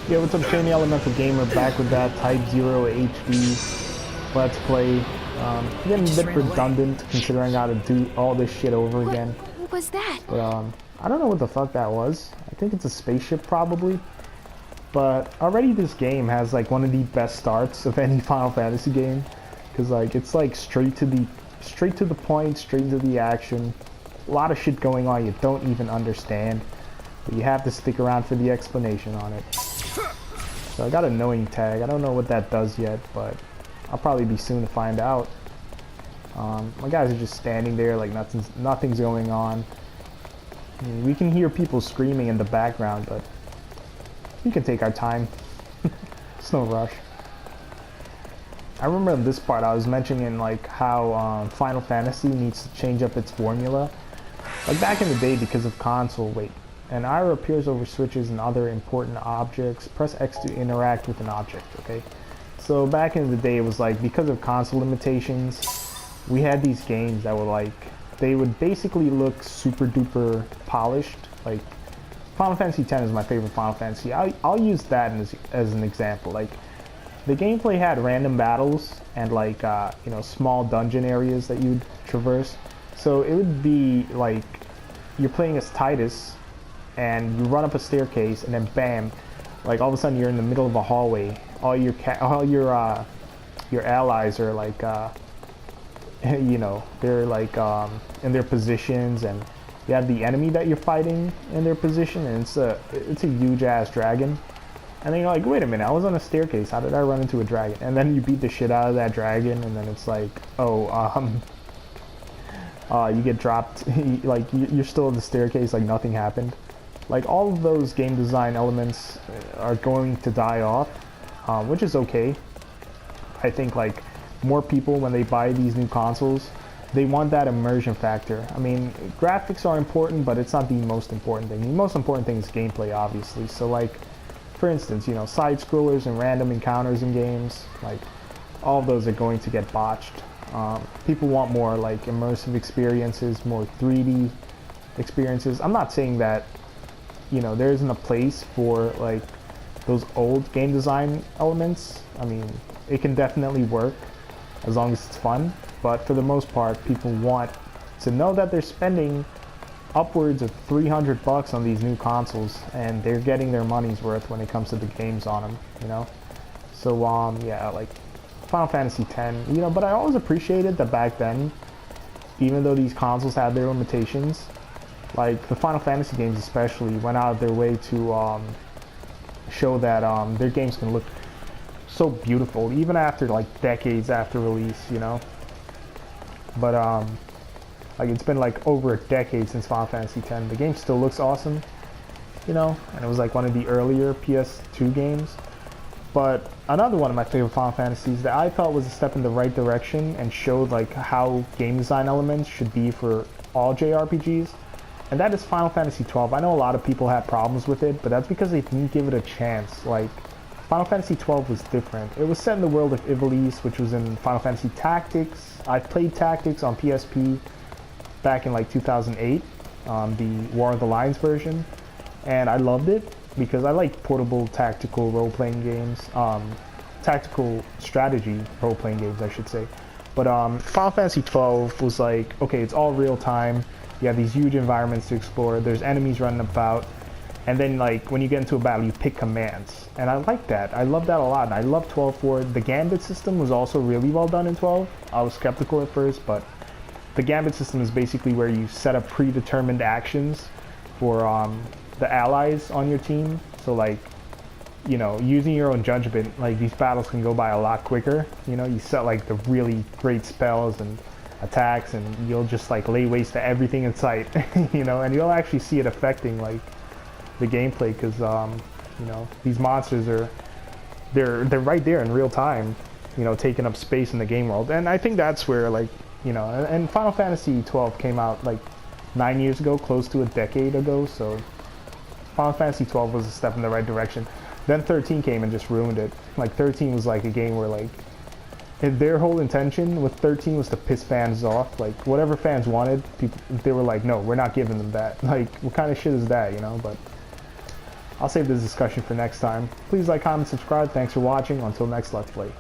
Yeah, what's up, Shiny Elemental Gamer? Back with that Type-0 HD Let's Play. Getting a bit redundant considering I got to do all this shit over again. What was that? But, I don't know what the fuck that was. I think it's a spaceship, probably. But already this game has, like, one of the best starts of any Final Fantasy game. Because, like, it's, like, straight to the point, straight to the action. A lot of shit going on you don't even understand. But you have to stick around for the explanation on it. So I got a knowing tag. I don't know what that does yet, but I'll probably be soon to find out. My guys are just standing there like nothing's going on. I mean, we can hear people screaming in the background, but we can take our time. It's no rush. I remember in this part I was mentioning like how Final Fantasy needs to change up its formula. Like back in the day, because of console, an arrow appears over switches and other important objects. Press X to interact with an object, okay? So back in the day, it was like, because of console limitations, we had these games that were like, they would basically look super duper polished. Like, Final Fantasy X is my favorite Final Fantasy. I'll use that as an example. Like, the gameplay had random battles and like, you know, small dungeon areas that you'd traverse. So it would be like, you're playing as Titus, and you run up a staircase, and then bam, like all of a sudden you're in the middle of a hallway. All your allies are like, you know, they're like in their positions, and you have the enemy that you're fighting in their position, and it's a huge ass dragon. And then you're like, wait a minute, I was on a staircase. How did I run into a dragon? And then you beat the shit out of that dragon, and then it's like, oh, you get dropped. Like you're still in the staircase, like nothing happened. Like, all of those game design elements are going to die off, which is okay. I think, like, more people, when they buy these new consoles, they want that immersion factor. I mean, graphics are important, but it's not the most important thing. The most important thing is gameplay, obviously. So, like, for instance, you know, side-scrollers and random encounters in games, like, all of those are going to get botched. People want more, like, immersive experiences, more 3D experiences. I'm not saying that, you know, there isn't a place for like those old game design elements. I mean, it can definitely work as long as it's fun, but for the most part, people want to know that they're spending upwards of $300 on these new consoles, and they're getting their money's worth when it comes to the games on them, you know. So yeah, like Final Fantasy X, you know, but I always appreciated that back then, even though these consoles had their limitations, like the Final Fantasy games especially went out of their way to show that their games can look so beautiful even after like decades after release, you know. But like it's been like over a decade since Final Fantasy X. The game still looks awesome, you know, and it was like one of the earlier PS2 games. But another one of my favorite Final Fantasies that I thought was a step in the right direction and showed like how game design elements should be for all JRPGs, and that is Final Fantasy XII. I know a lot of people had problems with it, but that's because they didn't give it a chance. Like, Final Fantasy XII was different. It was set in the world of Ivalice, which was in Final Fantasy Tactics. I played Tactics on PSP back in like 2008, the War of the Lions version, and I loved it because I like portable tactical role-playing games, tactical strategy role-playing games, I should say. But Final Fantasy XII was like, okay, it's all real-time. You have these huge environments to explore. There's enemies running about. And then, like, when you get into a battle, you pick commands. And I like that. I love that a lot. And I love 12 for it. The Gambit system was also really well done in 12. I was skeptical at first, but the Gambit system is basically where you set up predetermined actions for the allies on your team. So, like, you know, using your own judgment, like, these battles can go by a lot quicker. You know, you set, like, the really great spells and attacks, and you'll just like lay waste to everything in sight. You know, and you'll actually see it affecting like the gameplay, because you know, these monsters are they're right there in real time, you know, taking up space in the game world. And I think that's where, like, you know, and Final Fantasy XII came out like 9 years ago, close to a decade ago, so Final Fantasy XII was a step in the right direction. Then 13 came and just ruined it. Like 13 was like a game where like, and their whole intention with 13 was to piss fans off. Like, whatever fans wanted, people, they were like, no, we're not giving them that. Like, what kind of shit is that, you know? But I'll save this discussion for next time. Please like, comment, subscribe. Thanks for watching. Until next Let's Play.